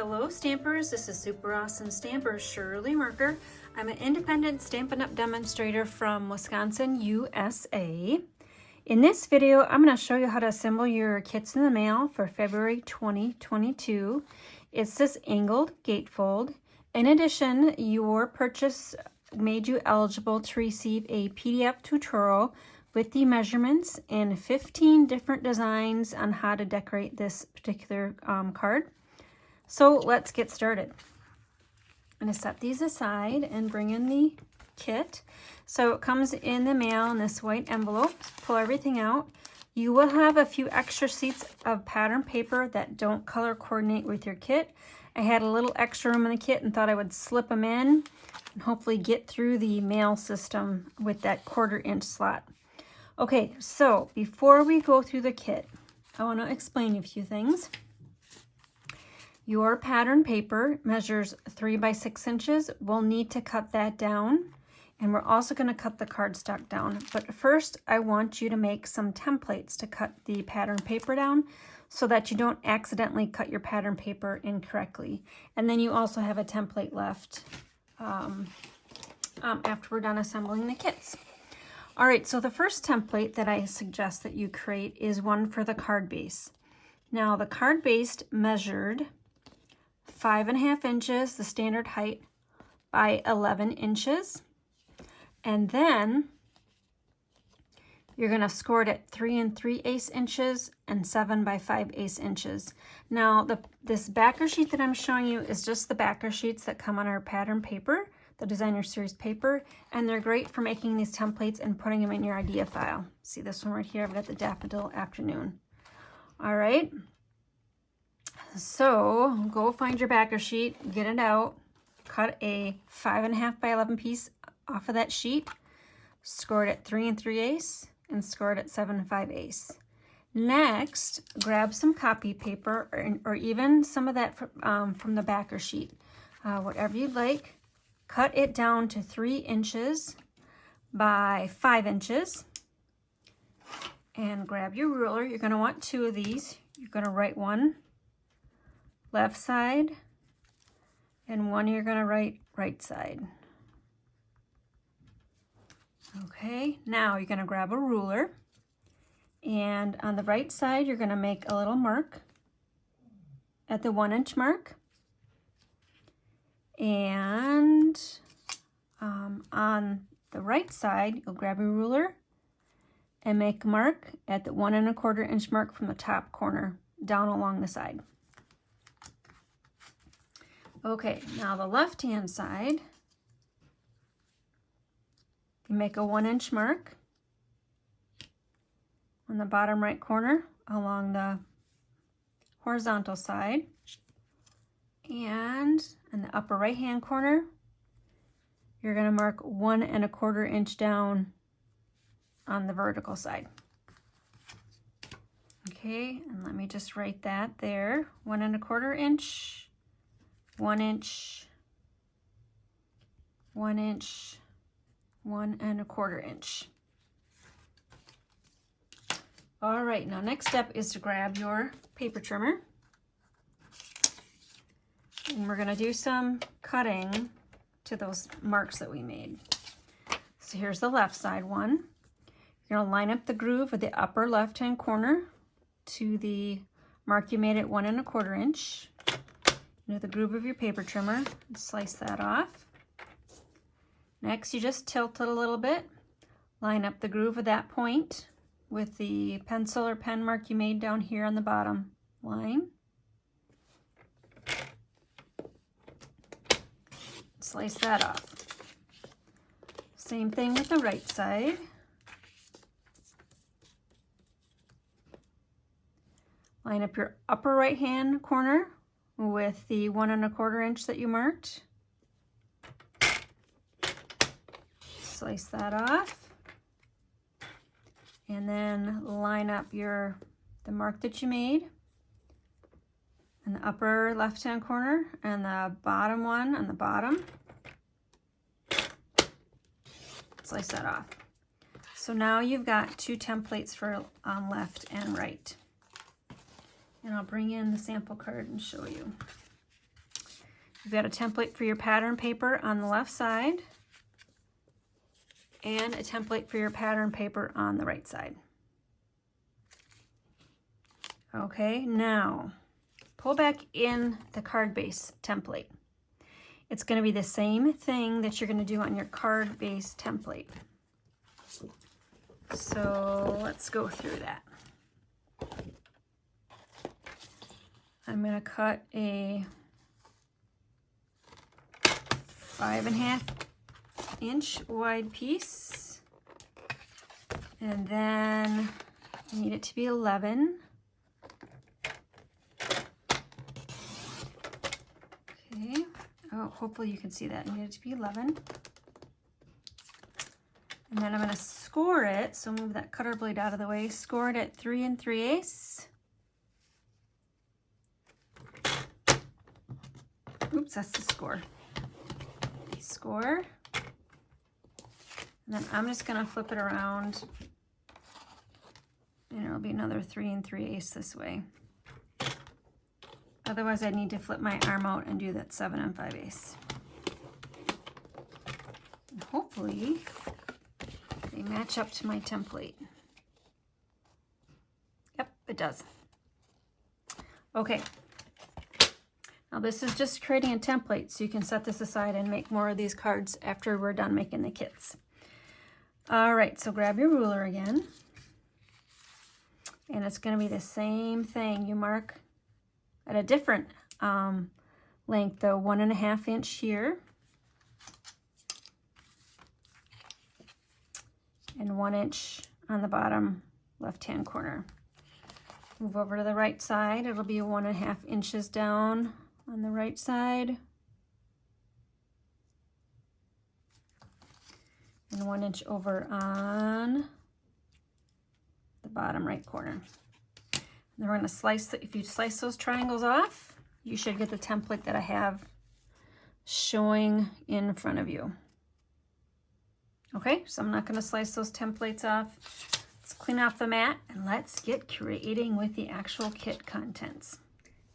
Hello Stampers, this is Super Awesome Stamper Shirley Marker. I'm an independent Stampin' Up! Demonstrator from Wisconsin, USA. In this video, I'm going to show you how to assemble your kits in the mail for February 2022. It's this angled gatefold. In addition, your purchase made you eligible to receive a PDF tutorial with the measurements and 15 different designs on how to decorate this particular card. So let's get started. I'm going to set these aside and bring in the kit. So it comes in the mail in this white envelope. Pull everything out. You will have a few extra sheets of pattern paper that don't color coordinate with your kit. I had a little extra room in the kit and thought I would slip them in and hopefully get through the mail system with that 1/4 inch slot. Okay, so before we go through the kit, I want to explain a few things. Your pattern paper measures 3 by 6 inches. We'll need to cut that down, and we're also going to cut the cardstock down. But first, I want you to make some templates to cut the pattern paper down so that you don't accidentally cut your pattern paper incorrectly. And then you also have a template left after we're done assembling the kits. All right, so the first template that I suggest that you create is one for the card base. Now, the card base measured 5.5 inches, the standard height, by 11 inches. And then you're going to score it at 3 3/8 inches and 7 by 5/8 inches. Now, this backer sheet that I'm showing you is just the backer sheets that come on our pattern paper, the designer series paper, and they're great for making these templates and putting them in your idea file. See this one right here? I've got the Daffodil Afternoon. All right. So go find your backer sheet, get it out, cut a 5.5 by 11 piece off of that sheet, score it at 3 3/8 and score it at 7 5/8. Next, grab some copy paper or even some of that from the backer sheet, whatever you'd like. Cut it down to 3 inches by 5 inches. And grab your ruler. You're going to want 2 of these. You're going to write one left side and one you're going to write right side. Okay, now you're going to grab a ruler, and on the right side you're going to make a little mark at the 1 inch mark, and on the right side you'll grab a ruler and make a mark at the 1 1/4 inch mark from the top corner down along the side. Okay, now the left hand side, you make a 1 inch mark on the bottom right corner along the horizontal side, and in the upper right hand corner you're going to mark 1 1/4 inch down on the vertical side. Okay, and let me just write that there. 1 1/4 inch, 1 inch, 1 inch, 1 1/4 inch. All right, now next step is to grab your paper trimmer. And we're gonna do some cutting to those marks that we made. So here's the left side one. You're gonna line up the groove of the upper left-hand corner to the mark you made at 1 1/4 inch. Into the groove of your paper trimmer and slice that off. Next, you just tilt it a little bit. Line up the groove of that point with the pencil or pen mark you made down here on the bottom line. Slice that off. Same thing with the right side. Line up your upper right hand corner with the 1 1/4 inch that you marked. Slice that off. And then line up the mark that you made in the upper left hand corner and the bottom one on the bottom. Slice that off. So now you've got 2 templates for left and right. And I'll bring in the sample card and show you. You've got a template for your pattern paper on the left side and a template for your pattern paper on the right side. Okay, now pull back in the card base template. It's going to be the same thing that you're going to do on your card base template. So let's go through that. I'm going to cut a 5.5 inch wide piece, and then I need it to be 11. Okay, oh, hopefully you can see that. I need it to be 11. And then I'm going to score it, so move that cutter blade out of the way, score it at 3 3/8. Oops, that's the score. Score. And then I'm just going to flip it around, and it'll be another 3 3/8 this way. Otherwise, I need to flip my arm out and do that 7 5/8. And hopefully, they match up to my template. Yep, it does. Okay. Now this is just creating a template, so you can set this aside and make more of these cards after we're done making the kits. All right, so grab your ruler again. And it's going to be the same thing. You mark at a different length, though, 1.5 inch here. And 1 inch on the bottom left-hand corner. Move over to the right side. It'll be 1.5 inches down on the right side. And 1 inch over on the bottom right corner. And then we're going to slice, if you slice those triangles off, you should get the template that I have showing in front of you. Okay, so I'm not going to slice those templates off. Let's clean off the mat and let's get creating with the actual kit contents.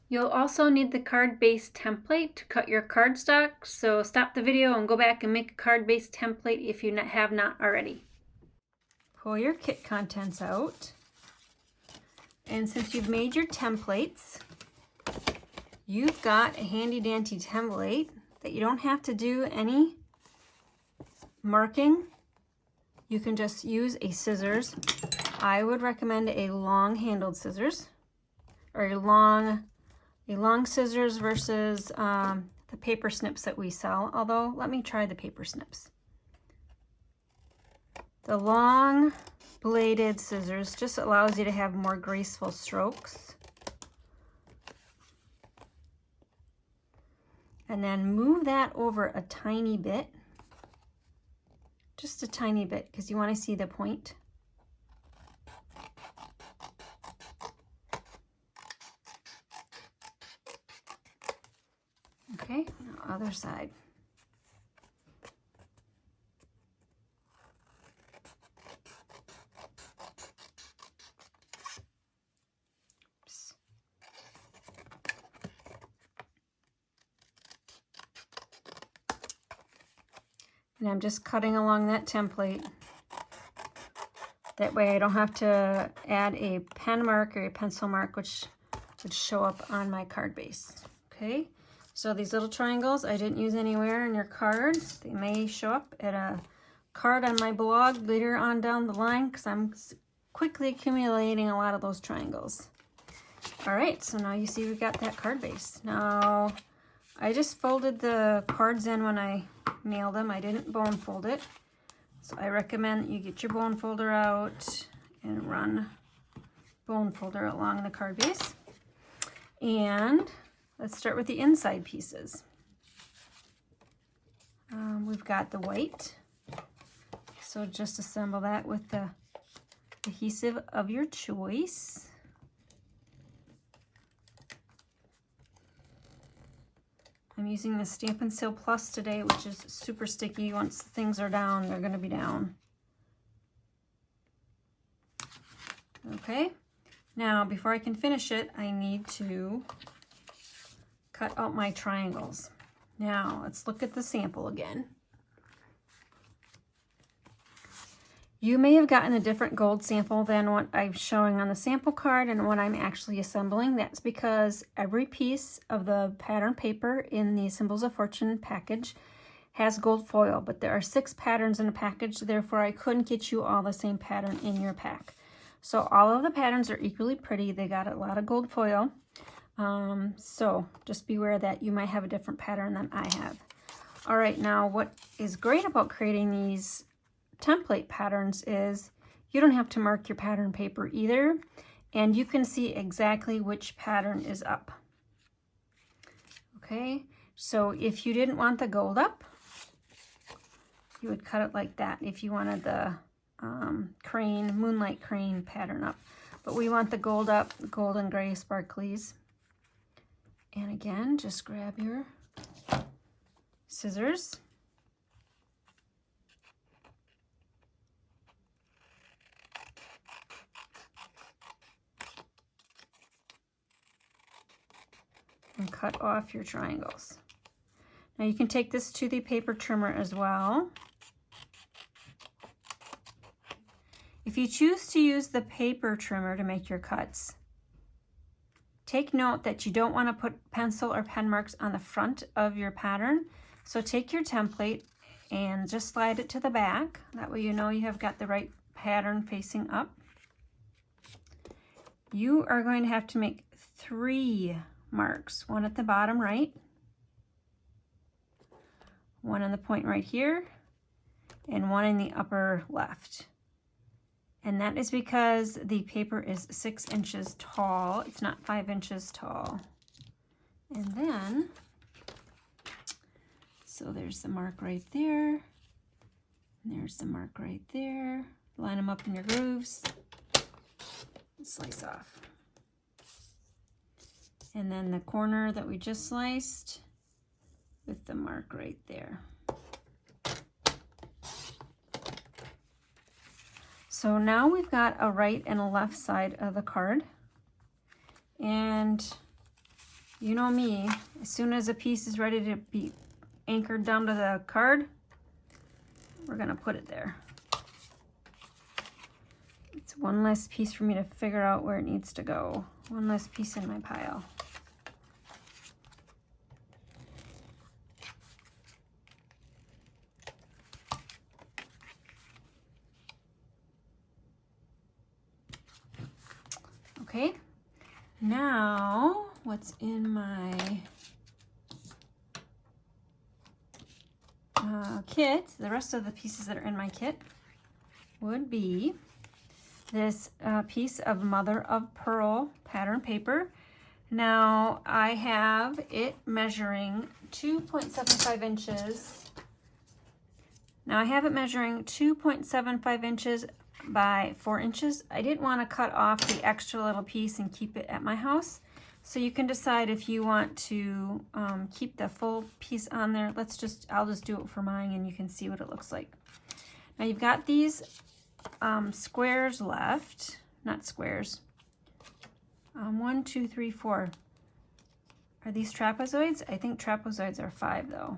You'll also need the card base template to cut your cardstock, so stop the video and go back and make a card base template if you have not already. Pull your kit contents out, and since you've made your templates, you've got a handy dandy template that you don't have to do any marking. You can just use a scissors. I would recommend a long handled scissors, or a long scissors versus the paper snips that we sell, although let me try the paper snips. The long bladed scissors just allows you to have more graceful strokes. And then move that over a tiny bit, just a tiny bit, because you want to see the point. Okay, now other side. Oops. And I'm just cutting along that template. That way I don't have to add a pen mark or a pencil mark, which would show up on my card base. Okay. So these little triangles I didn't use anywhere in your cards. They may show up at a card on my blog later on down the line, because I'm quickly accumulating a lot of those triangles. All right, so now you see we've got that card base. Now I just folded the cards in when I mailed them. I didn't bone fold it. So I recommend that you get your bone folder out and run bone folder along the card base. And let's start with the inside pieces. We've got the white. So just assemble that with the adhesive of your choice. I'm using the Stampin' Seal Plus today, which is super sticky. Once the things are down, they're going to be down. Okay. Now, before I can finish it, I need to cut out my triangles. Now let's look at the sample again. You may have gotten a different gold sample than what I'm showing on the sample card and what I'm actually assembling. That's because every piece of the pattern paper in the Symbols of Fortune package has gold foil, but there are 6 patterns in a package, therefore I couldn't get you all the same pattern in your pack. So all of the patterns are equally pretty. They got a lot of gold foil. So just beware that you might have a different pattern than I have. All right, now what is great about creating these template patterns is you don't have to mark your pattern paper either, and you can see exactly which pattern is up. Okay, so if you didn't want the gold up, you would cut it like that if you wanted the crane, moonlight crane pattern up. But we want the gold up, gold and gray sparklies. And again, just grab your scissors. And cut off your triangles. Now you can take this to the paper trimmer as well. If you choose to use the paper trimmer to make your cuts, take note that you don't want to put pencil or pen marks on the front of your pattern. So take your template and just slide it to the back. That way you know you have got the right pattern facing up. You are going to have to make 3 marks, one at the bottom right, one on the point right here, and one in the upper left. And that is because the paper is 6 inches tall. It's not 5 inches tall. And then, so there's the mark right there. And there's the mark right there. Line them up in your grooves. Slice off. And then the corner that we just sliced with the mark right there. So now we've got a right and a left side of the card. And you know me, as soon as a piece is ready to be anchored down to the card, we're gonna put it there. It's one less piece for me to figure out where it needs to go. One less piece in my pile. Okay, now what's in my kit, the rest of the pieces that are in my kit would be this piece of mother of pearl pattern paper. Now I have it measuring 2.75 inches. Now I have it measuring 2.75 inches by 4 inches. I didn't want to cut off the extra little piece and keep it at my house. So you can decide if you want to keep the full piece on there. I'll just do it for mine and you can see what it looks like. Now you've got these squares left, not squares. 1, 2, 3, 4. Are these trapezoids? I think trapezoids are 5 though.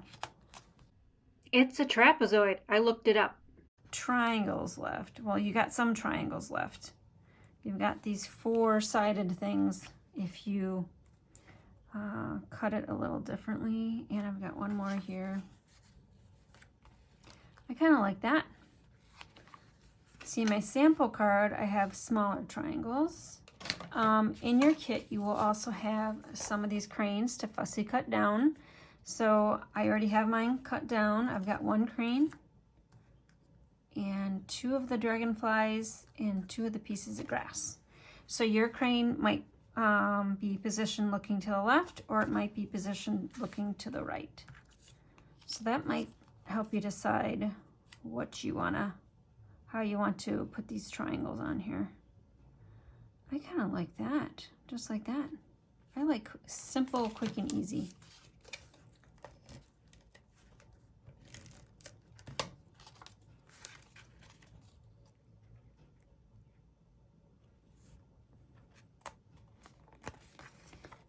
It's a trapezoid. I looked it up. Triangles left. Well, you got some triangles left. You've got these 4-sided things if you cut it a little differently. And I've got one more here. I kind of like that. See, my sample card, I have smaller triangles. In your kit, you will also have some of these cranes to fussy cut down. So I already have mine cut down. I've got 1 crane and 2 of the dragonflies and 2 of the pieces of grass. So your crane might be positioned looking to the left, or it might be positioned looking to the right. So that might help you decide how you want to put these triangles on here. I kind of like that, just like that. I like simple, quick, and easy.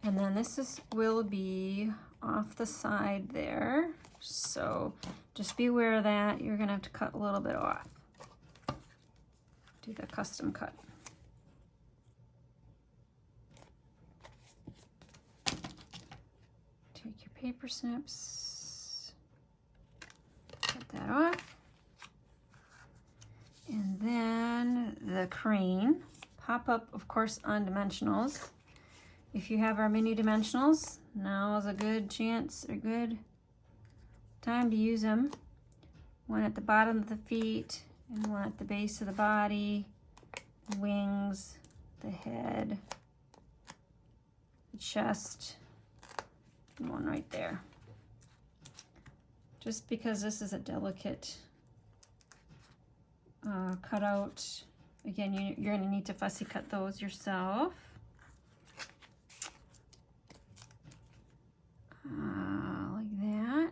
And then this will be off the side there. So just be aware of that. You're gonna have to cut a little bit off. Do the custom cut. Take your paper snips, cut that off. And then the crane, pop up, of course, on dimensionals. If you have our mini dimensionals, now is a good chance, a good time to use them. One at the bottom of the feet, and one at the base of the body, wings, the head, the chest, and one right there. Just because this is a delicate cutout, again, you're going to need to fussy cut those yourself. Like that.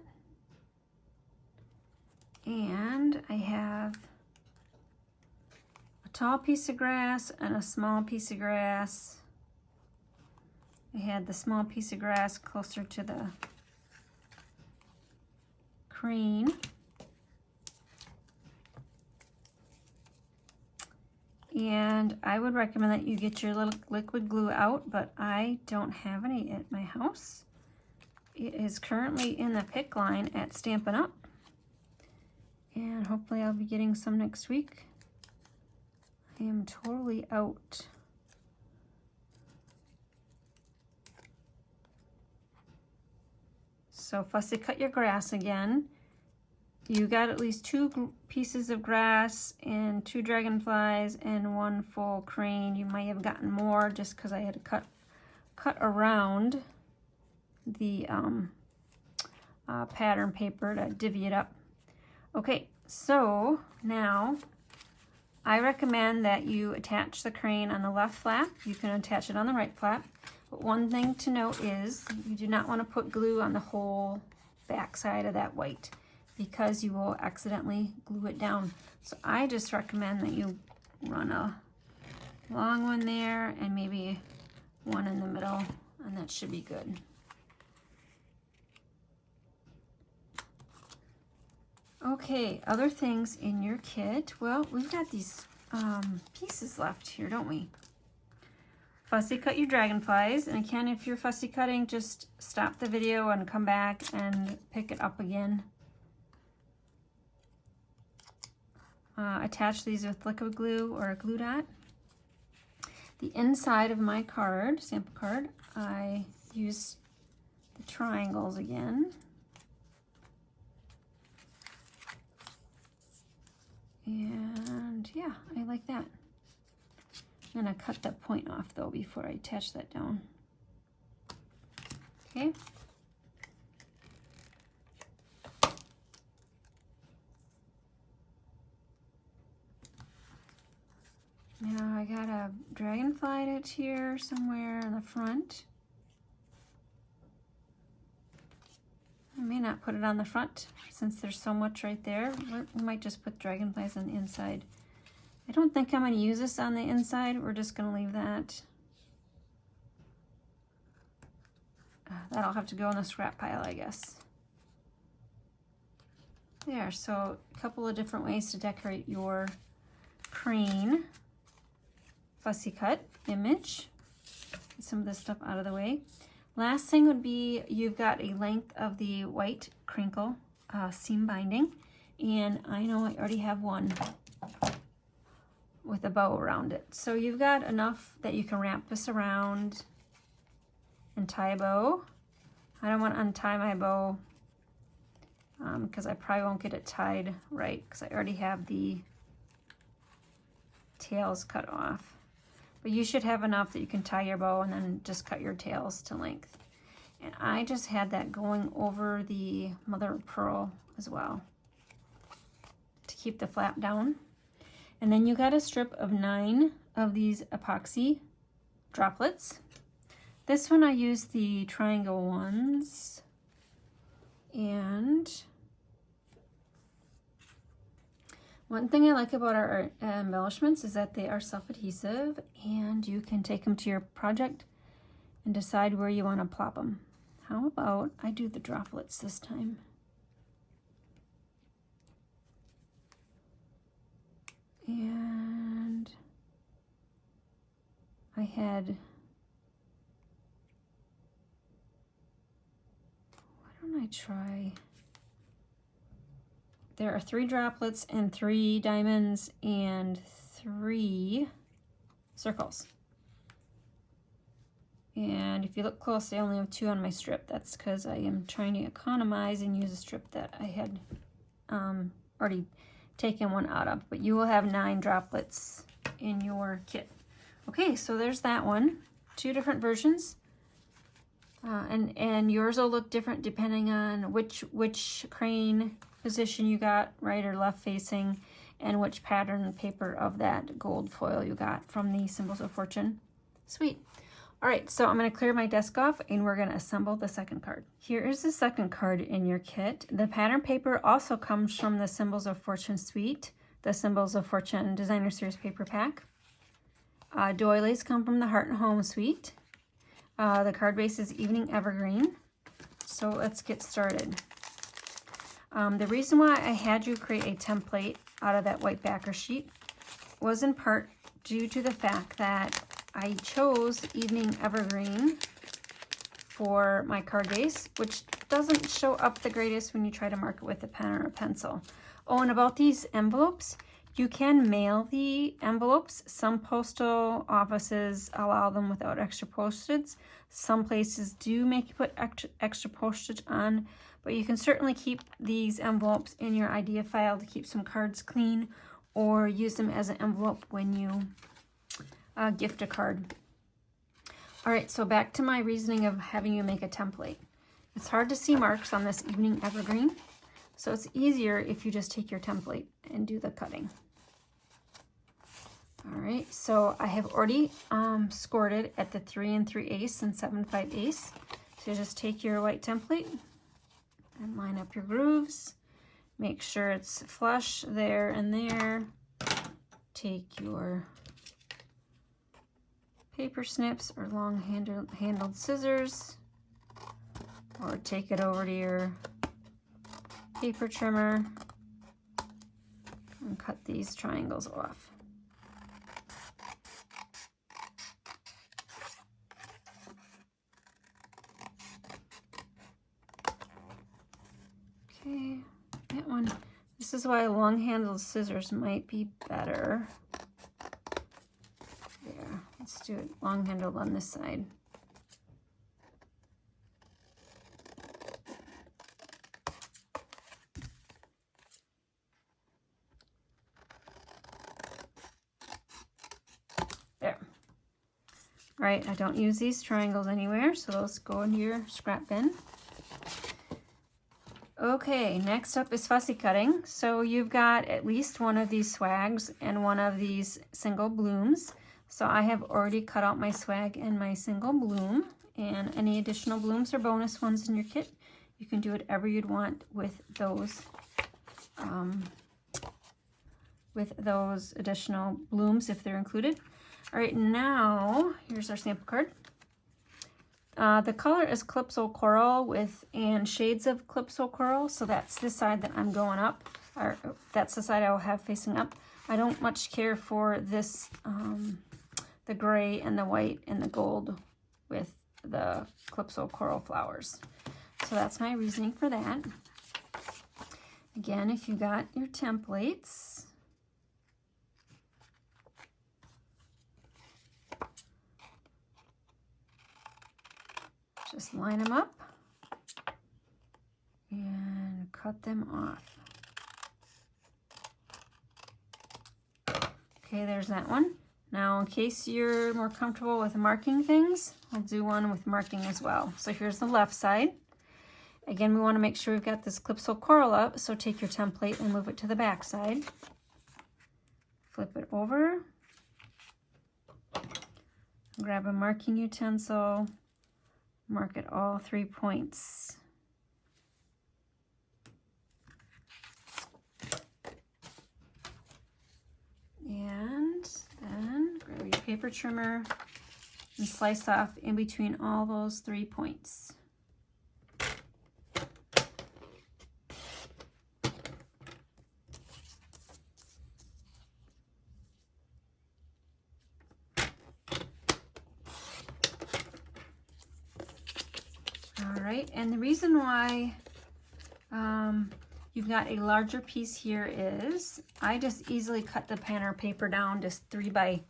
And I have a tall piece of grass and a small piece of grass. I had the small piece of grass closer to the crane. And I would recommend that you get your little liquid glue out, but I don't have any at my house. It is currently in the pick line at Stampin' Up. And hopefully I'll be getting some next week. I am totally out. So fussy cut your grass again. You got at least 2 pieces of grass and 2 dragonflies and 1 full crane. You might have gotten more just because I had to cut around the pattern paper to divvy it up. Okay, so now I recommend that you attach the crane on the left flap. You can attach it on the right flap. But one thing to note is you do not want to put glue on the whole back side of that white, because you will accidentally glue it down. So I just recommend that you run a long one there and maybe one in the middle, and that should be good. Okay, other things in your kit. Well, we've got these pieces left here, don't we? Fussy cut your dragonflies, and again, if you're fussy cutting, just stop the video and come back and pick it up again. Attach these with liquid glue or a glue dot. The inside of my card, sample card, I used the triangles again. And yeah, I like that. I'm gonna cut that point off though before I attach that down. Okay. Now I got a dragonfly out here somewhere in the front. I may not put it on the front since there's so much right there. We might just put dragonflies on the inside. I don't think I'm going to use this on the inside. We're just going to leave that. That'll have to go in the scrap pile, I guess. There, so a couple of different ways to decorate your crane fussy cut image. Get some of this stuff out of the way. Last thing would be you've got a length of the white crinkle seam binding, and I know I already have one with a bow around it. So you've got enough that you can wrap this around and tie a bow. I don't want to untie my bow because I probably won't get it tied right because I already have the tails cut off. But you should have enough that you can tie your bow and then just cut your tails to length. And I just had that going over the mother of pearl as well to keep the flap down. And then you got a strip of 9 of these epoxy droplets. This one I used the triangle ones. And one thing I like about our embellishments is that they are self-adhesive, and you can take them to your project and decide where you want to plop them, how about I do the droplets this time? And I had, why don't I try, there are 3 droplets and 3 diamonds and 3 circles. And if you look close, I only have 2 on my strip. That's because I am trying to economize and use a strip that I had already taken one out of. But you will have 9 droplets in your kit. Okay, so there's that one. 2 different versions. And yours will look different depending on which crane position you got, right or left facing, and which pattern paper of that gold foil you got from the Symbols of Fortune. Sweet. All right, so I'm going to clear my desk off and we're going to assemble the second card. Here is the second card in your kit. The pattern paper also comes from the Symbols of Fortune suite, the Symbols of Fortune Designer Series paper pack. Doilies come from the Heart and Home suite. The card base is Evening Evergreen. So let's get started. The reason why I had you create a template out of that white backer sheet was in part due to the fact that I chose Evening Evergreen for my card base, which doesn't show up the greatest when you try to mark it with a pen or a pencil. Oh, and about these envelopes, you can mail the envelopes. Some postal offices allow them without extra postage. Some places do make you put extra postage on, but you can certainly keep these envelopes in your idea file to keep some cards clean, or use them as an envelope when you gift a card. All right, so back to my reasoning of having you make a template. It's hard to see marks on this Evening Evergreen, so it's easier if you just take your template and do the cutting. All right, so I have already scored it at the 3 3/8 and 7 5/8. So just take your white template and line up your grooves. Make sure it's flush there and there. Take your paper snips or long handled scissors, or take it over to your paper trimmer and cut these triangles off. Okay, that one, this is why long handled scissors might be better. Let's do it long handled on this side. There. All right, I don't use these triangles anywhere, so those go into your scrap bin. Okay, next up is fussy cutting. So you've got at least one of these swags and one of these single blooms. So I have already cut out my swag and my single bloom, and any additional blooms or bonus ones in your kit, you can do whatever you'd want with those additional blooms if they're included. All right, now here's our sample card. The color is Calypso Coral and shades of Calypso Coral, so that's the side that I'm going up, or that's the side I will have facing up. I don't much care for this, the gray and the white and the gold with the Calypso Coral flowers. So that's my reasoning for that. Again, if you got your templates, just line them up and cut them off. Okay, there's that one. Now, in case you're more comfortable with marking things, I'll do one with marking as well. So here's the left side. Again, we want to make sure we've got this Calypso Coral up, so take your template and move it to the back side. Flip it over. Grab a marking utensil. Mark at all 3 points. And then grab your paper trimmer and slice off in between all those 3 points. right, and the reason why you've got a larger piece here is I just easily cut the pattern paper down just 3 by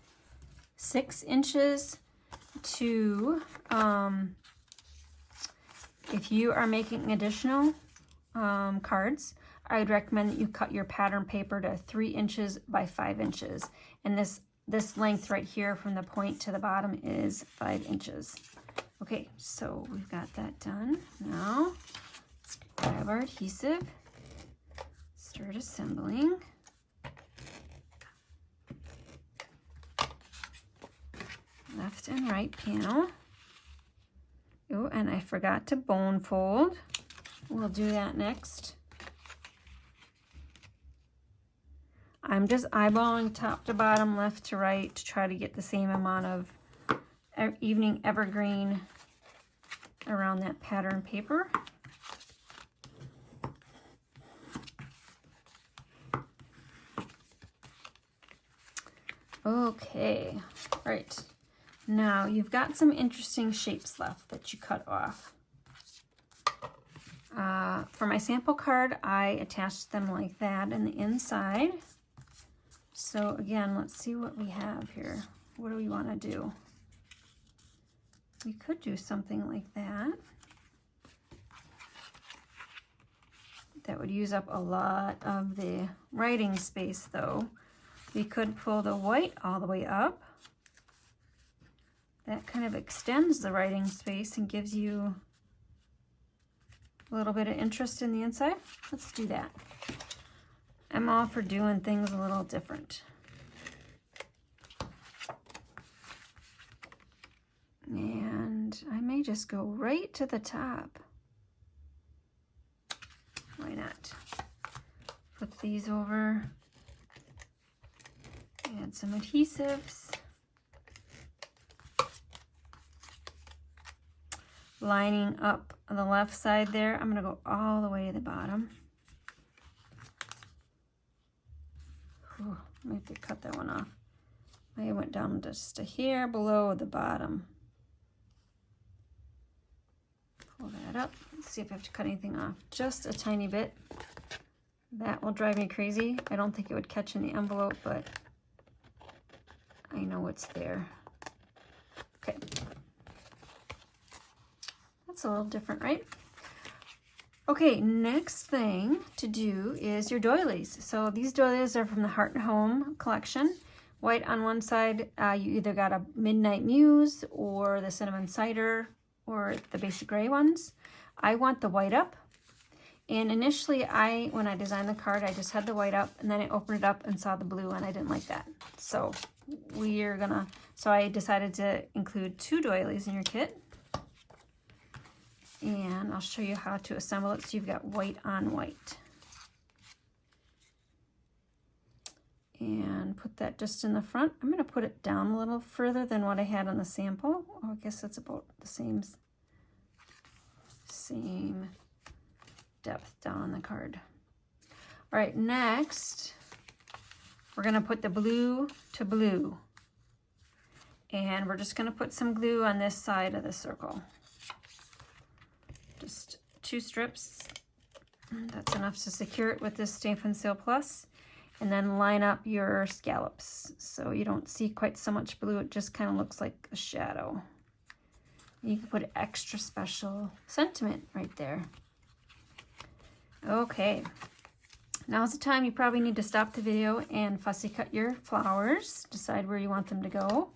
6 inches to, if you are making additional cards, I would recommend that you cut your pattern paper to 3 inches by 5 inches. And this length right here from the point to the bottom is 5 inches. Okay, so we've got that done. Now, let's grab our adhesive, start assembling. Left and right panel. Oh, and I forgot to bone fold. We'll do that next. I'm just eyeballing top to bottom, left to right to try to get the same amount of evening evergreen around that pattern paper. Okay, all right. Now you've got some interesting shapes left that you cut off. For my sample card, I attached them like that in the inside. So again, let's see what we have here. What do we want to do? We could do something like that. That would use up a lot of the writing space though. We could pull the white all the way up. That kind of extends the writing space and gives you a little bit of interest in the inside. Let's do that. I'm all for doing things a little different. And I may just go right to the top. Why not? Flip these over. Add some adhesives. Lining up on the left side there, I'm going to go all the way to the bottom. Whew, I have to cut that one off. I went down just a hair below the bottom. Pull that up. Let's see if I have to cut anything off. Just a tiny bit. That will drive me crazy. I don't think it would catch in the envelope, but I know it's there. Okay. That's a little different, right? Okay, next thing to do is your doilies. So these doilies are from the Heart and Home collection. White on one side, you either got a Midnight Muse or the Cinnamon Cider or the basic gray ones. I want the white up. And initially, when I designed the card, I just had the white up, and then I opened it up and saw the blue, and I didn't like that. So I decided to include 2 doilies in your kit. And I'll show you how to assemble it so you've got white on white. And put that just in the front. I'm going to put it down a little further than what I had on the sample. Oh, I guess that's about the same depth down on the card. All right, next we're going to put the blue to blue. And we're just going to put some glue on this side of the circle. Just 2 strips. That's enough to secure it with this Stampin' Seal Plus. And then line up your scallops so you don't see quite so much blue. It just kind of looks like a shadow. You can put extra special sentiment right there. Okay. Now's the time you probably need to stop the video and fussy cut your flowers. Decide where you want them to go.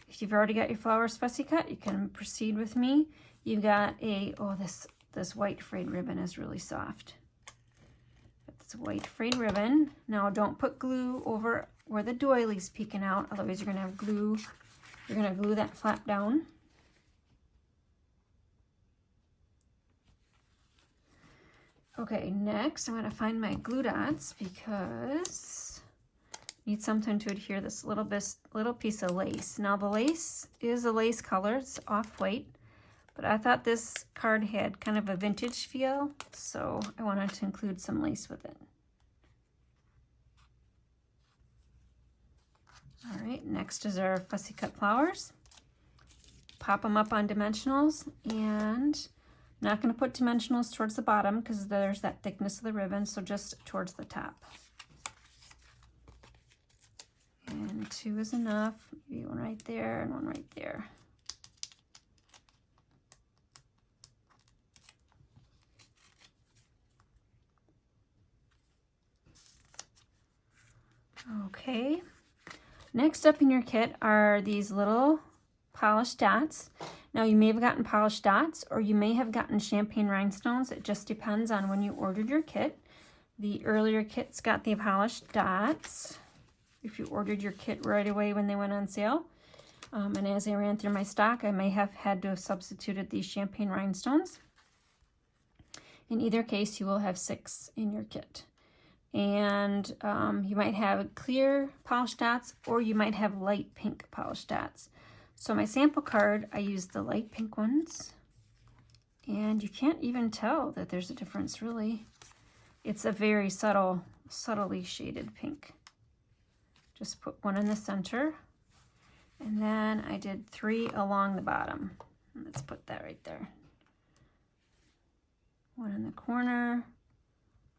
If you've already got your flowers fussy cut, you can proceed with me. You've got this white frayed ribbon is really soft. This white frayed ribbon. Now don't put glue over where the doily's peeking out, otherwise you're gonna have glue. You're gonna glue that flap down. Okay, next I'm gonna find my glue dots because I need something to adhere this little piece of lace. Now the lace is a lace color, it's off-white. But I thought this card had kind of a vintage feel, so I wanted to include some lace with it. All right, next is our Fussy Cut Flowers. Pop them up on dimensionals, and Not going to put dimensionals towards the bottom because there's that thickness of the ribbon, so just towards the top. And 2 is enough. Maybe one right there and one right there. Okay, next up in your kit are these little polished dots. Now you may have gotten polished dots or you may have gotten champagne rhinestones. It just depends on when you ordered your kit. The earlier kits got the polished dots if you ordered your kit right away when they went on sale. And as I ran through my stock, I may have had to have substituted these champagne rhinestones. In either case, you will have 6 in your kit. And you might have clear polished dots or you might have light pink polished dots. So my sample card, I used the light pink ones, and you can't even tell that there's a difference really. It's a very subtly shaded pink. Just put one in the center, and then I did 3 along the bottom. Let's put that right there. One in the corner,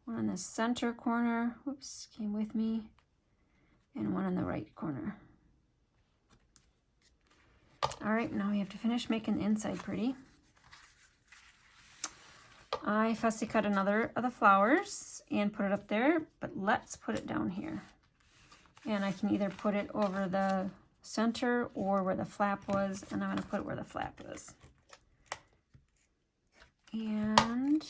one in the center corner, whoops, came with me, and one in the right corner. All right, now we have to finish making the inside pretty. I fussy cut another of the flowers and put it up there, but let's put it down here. And I can either put it over the center or where the flap was, and I'm going to put it where the flap was. And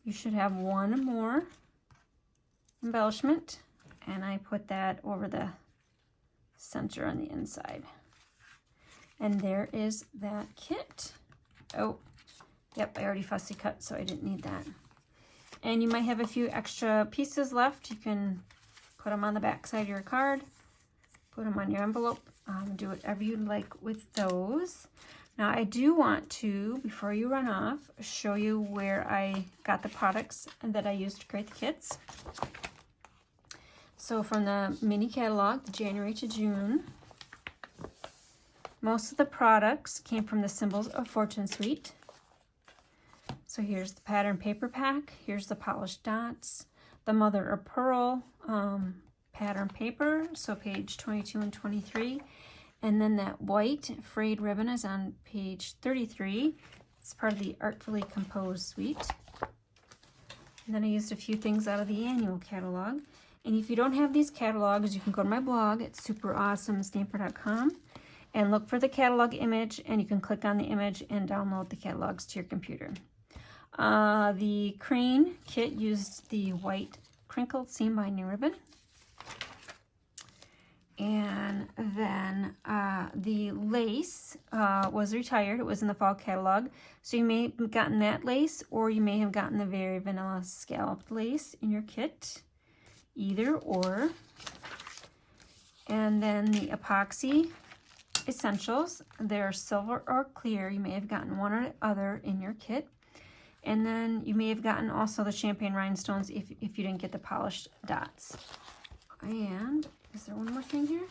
you should have one more embellishment, and I put that over the center on the inside. And there is that kit. Oh, yep, I already fussy cut, so I didn't need that. And you might have a few extra pieces left. You can put them on the back side of your card, put them on your envelope, do whatever you'd like with those. Now I do want to, before you run off, show you where I got the products that I used to create the kits. So from the mini catalog, the January to June, most of the products came from the Symbols of Fortune suite. So here's the pattern paper pack, here's the polished dots, the mother of pearl pattern paper, so page 22 and 23. And then that white frayed ribbon is on page 33. It's part of the Artfully Composed suite. And then I used a few things out of the annual catalog. And if you don't have these catalogs, you can go to my blog at superawesomestamper.com and look for the catalog image, and you can click on the image and download the catalogs to your computer. The crane kit used the white crinkled seam binding ribbon. And then the lace was retired. It was in the fall catalog. So you may have gotten that lace, or you may have gotten the very vanilla scalloped lace in your kit. Either or. And then the epoxy essentials. They're silver or clear. You may have gotten one or the other in your kit. And then you may have gotten also the champagne rhinestones if you didn't get the polished dots. And is there one more thing here?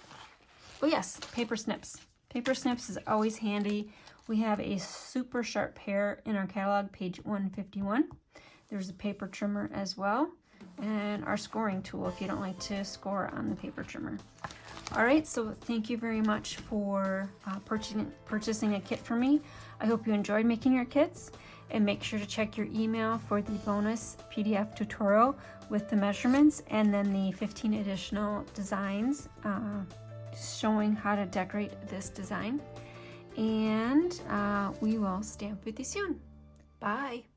Oh yes, paper snips. Paper snips is always handy. We have a super sharp pair in our catalog, page 151. There's a paper trimmer as well, and our scoring tool if you don't like to score on the paper trimmer. All right, so thank you very much for purchasing a kit from me. I hope you enjoyed making your kits, and make sure to check your email for the bonus PDF tutorial with the measurements and then the 15 additional designs showing how to decorate this design. And we will stamp with you soon. Bye.